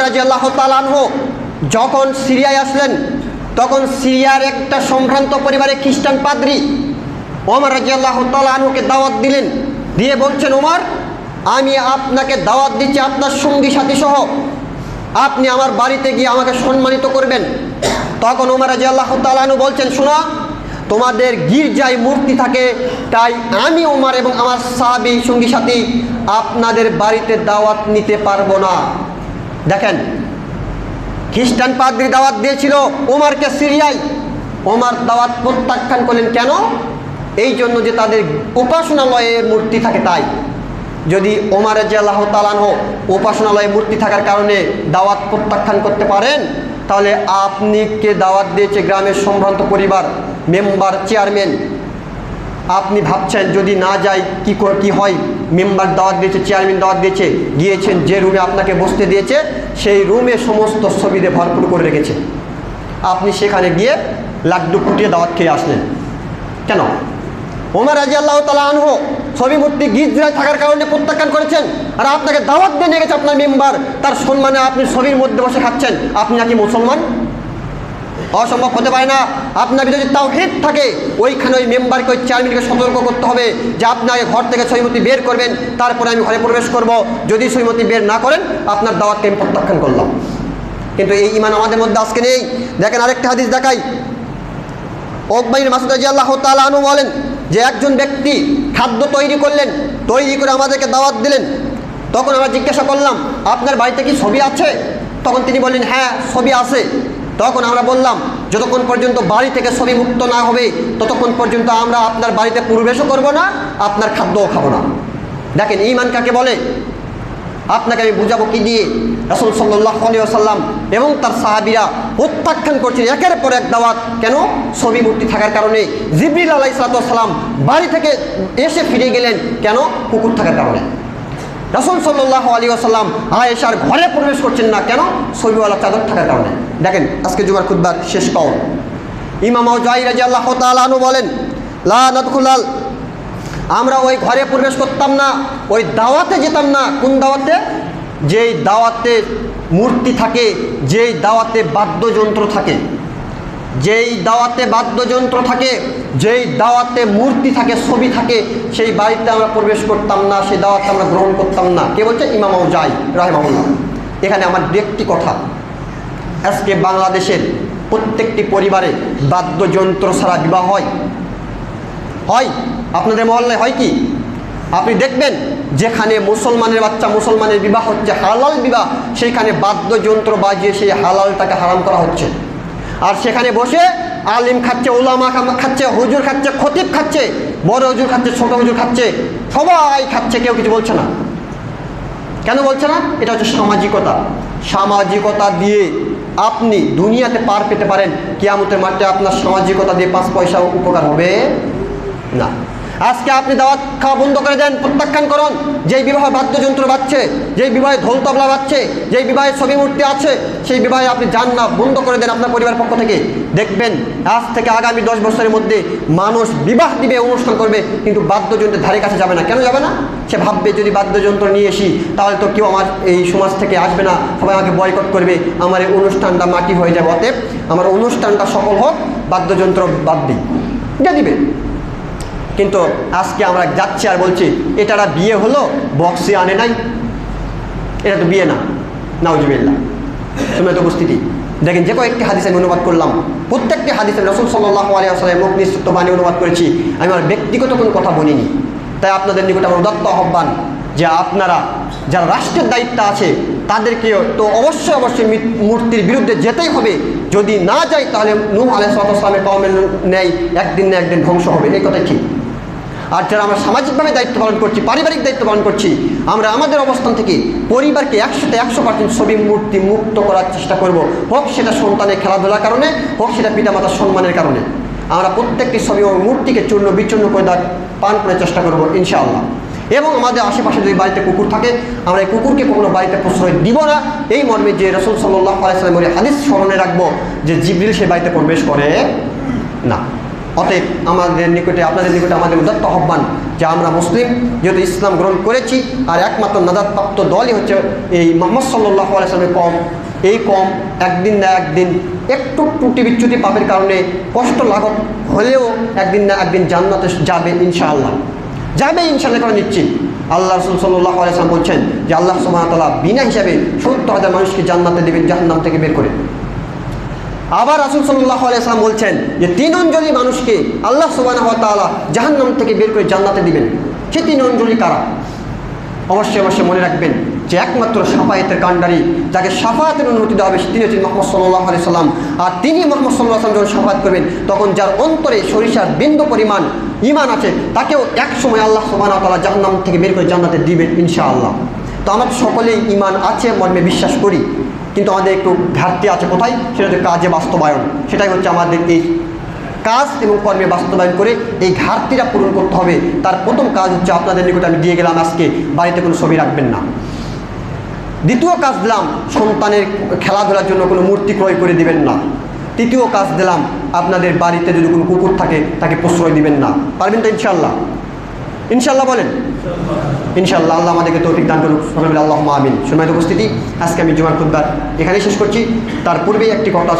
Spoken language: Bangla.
রাদিয়াল্লাহু তাআলা আনহু যখন সিরিয়ায় আসলেন তখন সিরিয়ার একটা সম্ভ্রান্ত পরিবারে খ্রিস্টান পাদ্রী ওমর রাদিয়াল্লাহু তাআলা আনহুকে দাওয়াত দিলেন, দিয়ে বলছেন, ওমর, আমি আপনাকে দাওয়াত দিচ্ছি আপনার সঙ্গী সাথী সহ, আপনি আমার বাড়িতে গিয়ে আমাকে সম্মানিত করবেন। তখন ওমর রাদিয়াল্লাহু তাআলা আনহু বলছেন, শোনো, তোমাদের গির্জায় মূর্তি থাকে, তাই আমি ওমর এবং আমার সাহাবী সঙ্গী সাথী আপনাদের বাড়িতে দাওয়াত নিতে পারবো না। দেখেন, খ্রিস্টান পাদ্রী দাওয়াত দিয়েছিল ওমরকে সিরিয়ায়, ওমর দাওয়াত প্রত্যাখ্যান করলেন। কেন? এই জন্য যে তাদের উপাসনালয়ে মূর্তি থাকে তাই। যদি ওমর রাদিয়াল্লাহু তাআলা আনহু উপাসনালয়ে মূর্তি থাকার কারণে দাওয়াত প্রত্যাখ্যান করতে পারেন, তাহলে আপনি কে দাওয়াত দিয়েছে গ্রামের সম্ভ্রান্ত পরিবার, মেম্বার, চেয়ারম্যান, আপনি ভাবছেন যদি না যাই কি হয়? মেম্বার দাওয়াত দিয়েছে, চেয়ারম্যান দাওয়াত দিয়েছে, গিয়েছেন যে রুমে আপনাকে বসতে দিয়েছে সেই রুমে সমস্ত ছবিতে ভরপুর করে রেখেছে, আপনি সেখানে গিয়ে লাড্ডু ফুটিয়ে দাওয়াত খেয়ে আসলেন। কেন? ওমর রাদিয়াল্লাহু তাআলা আনহু ছবি মূর্তি গির্জায় থাকার কারণে প্রত্যাখ্যান করেছেন, আর আপনাকে দাওয়াত দিয়ে নিয়ে গেছে আপনার মেম্বার, তার সম্মানে আপনি ছবির মধ্যে বসে খাচ্ছেন। আপনি নাকি মুসলমান? অসম্ভব হতে পারে না। আপনার ভিতরে যদি তাওহীদ থাকে, ওইখানে ওই মেম্বারকে, ওই চেয়ারম্যানকে সতর্ক করতে হবে যে আপনি আগে ঘর থেকে ছবিমূর্তি বের করবেন, তারপরে আমি ঘরে প্রবেশ করব। যদি ছবিমূর্তি বের না করেন, আপনার দাওয়াতকে আমি প্রত্যাখ্যান করলাম। কিন্তু এই ঈমান আমাদের মধ্যে আজকে নেই। দেখেন, আরেকটা হাদিস দেখাই। উকবা ইবনে মাসউদ রাদিয়াল্লাহু তাআলা আনহু বলেন যে একজন ব্যক্তি খাদ্য তৈরি করলেন, তৈরি করে আমাদেরকে দাওয়াত দিলেন। তখন আমরা জিজ্ঞাসা করলাম, আপনার বাড়িতে কি ছবি আছে? তখন তিনি বললেন, হ্যাঁ, ছবি আছে। তখন আমরা বললাম, যতক্ষণ পর্যন্ত বাড়ি থেকে ছবি মুক্ত না হবে ততক্ষণ পর্যন্ত আমরা আপনার বাড়িতে প্রবেশও করব না, আপনার খাদ্যও খাবো না। দেখেন, ঈমান কাকে বলে? আপনাকে আমি বুঝাবো কি দিয়ে? রাসূল সাল্লাল্লাহু আলাইহি ওয়াসাল্লাম এবং তার সাহাবীরা প্রত্যাখ্যান করছেন একের পর এক দাওয়াত। কেন? ছবি মূর্তি থাকার কারণে। জিবরিল আলাইহিস সালাম বাড়ি থেকে এসে ফিরে গেলেন। কেন? কুকুর থাকার কারণে। রাসূল সাল্লাল্লাহু আলাইহি ওয়াসাল্লাম আয়েশার ঘরে প্রবেশ করছেন না। কেন? ছবিওয়ালা চাদর থাকার কারণে। দেখেন, আজকে জুমার খুতবার শেষ কওল ইমাম আউজাঈ রাদিয়াল্লাহু তাআলা আনহু বলেন, লা নাদখুলাল, আমরা ওই ঘরে প্রবেশ করতাম না, ওই দাওয়াতে যেতাম না। কোন দাওয়াতে? যেই দাওয়াতে মূর্তি থাকে, যেই দাওয়াতে বাদ্যযন্ত্র থাকে, যেই দাওয়াতে বাদ্যযন্ত্র থাকে, যেই দাওয়াতে মূর্তি থাকে, ছবি থাকে, সেই বাড়িতে আমরা প্রবেশ করতাম না, সেই দাওয়াতে আমরা গ্রহণ করতাম না। কে বলছে? ইমাম আউজাঈ রাহিমাহুল্লাহ। এখানে আমার ব্যক্তি কথা, আজকে বাংলাদেশের প্রত্যেকটি পরিবারে বাদ্যযন্ত্র ছাড়া বিবাহ হয়? আপনাদের মহল্লায় হয় কি? আপনি দেখবেন যেখানে মুসলমানের বাচ্চা, মুসলমানের বিবাহ হচ্ছে, হালাল বিবাহ, সেইখানে বাদ্যযন্ত্র বাজিয়ে সেই হালালটাকে হারাম করা হচ্ছে। আর সেখানে বসে আলিম খাচ্ছে, উলামা খাচ্ছে, হুজুর খাচ্ছে, খতিব খাচ্ছে, বড় হুজুর খাচ্ছে, ছোট হুজুর খাচ্ছে, সবাই খাচ্ছে, কেউ কিছু বলছে না। কেন বলছে না? এটা হচ্ছে সামাজিকতা। সামাজিকতা দিয়ে আপনি দুনিয়াতে পার পেতে পারেন, কিয়ামতের মাঠে আপনার সামাজিকতা দিয়ে 5 পয়সা উপকার হবে না। আজকে আপনি দাওয়াত খাওয়া বন্ধ করে দেন, প্রত্যাখ্যান করুন। যেই বিবাহে বাদ্যযন্ত্র বাজছে, যেই বিবাহে ঢোল তবলা বাজছে, যেই বিবাহে ছবি মূর্তি আছে, সেই বিবাহে আপনি যান না, বন্ধ করে দেন আপনার পরিবার পক্ষ থেকে। দেখবেন আজ থেকে আগামী 10 বছরের মধ্যে মানুষ বিবাহ দিবে, অনুষ্ঠান করবে, কিন্তু বাদ্যযন্ত্রের ধারে কাছে যাবে না। কেন যাবে না? সে ভাববে যদি বাদ্যযন্ত্র নিয়ে আসি তাহলে তো কেউ আমার এই সমাজ থেকে আসবে না, সবাই আমাকে বয়কট করবে, আমার এই অনুষ্ঠানটা মাটি হয়ে যাবে। অতএব আমার অনুষ্ঠানটা সফল হোক, বাদ্যযন্ত্র বাদ দিই, দিয়ে দিবে। কিন্তু আজকে আমরা যাচ্ছি আর বলছি এটা বিয়ে হলো, বক্সে আনে নাই, এটা তো বিয়ে না। নাউজুবিল্লাহ। সুন্নাত উপস্থিতি দেখেন, যে কয়েকটি হাদিস আমি অনুবাদ করলাম, প্রত্যেকটি হাদিসে রাসূল সাল্লাল্লাহু আলাইহি ওয়াসাল্লাম মুখ নিঃসৃত বাণী অনুবাদ করেছি। আমি আমার ব্যক্তিগত কোনো কথা বলিনি। তাই আপনাদের নিকট আমার উদাত্ত আহ্বান যে আপনারা যারা রাষ্ট্রের দায়িত্ব আছে তাদেরকে তো অবশ্যই মূর্তির বিরুদ্ধে যেতেই হবে। যদি না যাই তাহলে নূহ আলাইহিস সালামের কওমের ন্যায় একদিন না একদিন ধ্বংস হবে, এই কথাই ঠিক। আর যারা আমরা সামাজিকভাবে দায়িত্ব পালন করছি, পারিবারিক দায়িত্ব পালন করছি, আমরা আমাদের অবস্থান থেকে পরিবারকে 100% ছবি মূর্তি মুক্ত করার চেষ্টা করব। হোক সেটা সন্তানের খেলাধুলার কারণে, হোক সেটা পিতামাতার সম্মানের কারণে। আমরা প্রত্যেকটি ছবি ও মূর্তিকে চূর্ণ বিচূর্ণ করে দেওয়ার পান করে চেষ্টা করব ইনশাআল্লাহ। এবং আমাদের আশেপাশে যদি বাড়িতে কুকুর থাকে, আমরা এই কুকুরকে কখনো বাড়িতে প্রশ্রয় দিব না, এই মর্মে যে রাসূল সাল্লাল্লাহু আলাইহি ওয়াসাল্লামের হাদিস স্মরণে রাখবো যে জিবরিল সে বাড়িতে প্রবেশ করে না। অতএব আমাদের নিকটে, আপনাদের নিকটে আমাদের উদাত্ত আহ্বান যে আমরা মুসলিম, যেহেতু ইসলাম গ্রহণ করেছি, আর একমাত্র নাজাতপ্রাপ্ত দলই হচ্ছে এই মুহাম্মদ সাল্লাল্লাহু আলাইহি ওয়াসাল্লামের কওম। এই কওম একদিন না একদিন একটু ত্রুটি বিচ্যুতি পাপের কারণে কষ্ট লাঘব হলেও একদিন না একদিন জান্নাতে যাবে ইনশাআল্লাহ, যাবে ইনশাআল্লাহ করে নিশ্চিত। আল্লাহ রাসূল সাল্লাল্লাহু আলাইহি ওয়াসাল্লাম বলছেন যে আল্লাহ সুবহানাহু ওয়া তাআলা বিনা হিসাবে 70,000 মানুষকে জান্নাতে দেবেন জাহান্নাম থেকে বের করে। আবার রাসূল সাল্লাল্লাহু আলাইহি ওয়াসাল্লাম বলছেন যে 3 অঞ্জলি মানুষকে আল্লাহ সুবহানাহু ওয়া তাআলা জাহান্নাম থেকে বের করে জান্নাতে দিবেন। সে 3 অঞ্জলি কারা? অবশ্যই অবশ্যই মনে রাখবেন যে একমাত্র শাফায়াতের কাণ্ডারি, যাকে শাফায়াতের অনুমতি দেওয়া হবে, তিনি হচ্ছেন মুহাম্মদ সাল্লাল্লাহু আলাইহি সাল্লাম। আর তিনি মুহাম্মদ সাল্লাল্লাহু আলাইহি সাল্লাম যখন শাফায়াত করবেন, তখন যার অন্তরে সরিষার বিন্দু পরিমাণ ঈমান আছে, তাকেও এক সময় আল্লাহ সুবহানাহু ওয়া তাআলা জাহান্নাম থেকে বের করে জান্নাতে দিবেন ইনশাআল্লাহ। তো আমরা সকলেই ঈমান আছে মর্মে বিশ্বাস করি, কিন্তু আমাদের একটু ঘাটতি আছে কোথায়? সেটা হচ্ছে কাজে বাস্তবায়ন। সেটাই হচ্ছে আমাদের এই কাজ এবং কর্মে বাস্তবায়ন করে এই ঘাটতিটা পূরণ করতে হবে। তার প্রথম কাজ হচ্ছে আপনাদের নিকটে আমি দিয়ে গেলাম আজকে, বাড়িতে কোনো ছবি রাখবেন না। দ্বিতীয় কাজ দিলাম, সন্তানের খেলাধুলার জন্য কোনো মূর্তি ক্রয় করে দিবেন না। তৃতীয় কাজ দিলাম, আপনাদের বাড়িতে যদি কোনো কুকুর থাকে তাকে প্রশ্রয় দিবেন না। পারবেন তো ইনশাআল্লাহ? ইনশাআল্লাহ বলেন ইনশাআল্লাহ। আল্লাহ আমাদেরকে তৌফিক দান করুন, সকলে বলে আল্লাহুম্মা আমিন। সম্মানিত উপস্থিতি, আজকে আমি জুমার খুতবা এখানেই শেষ করছি। তার পূর্বেই একটি কথা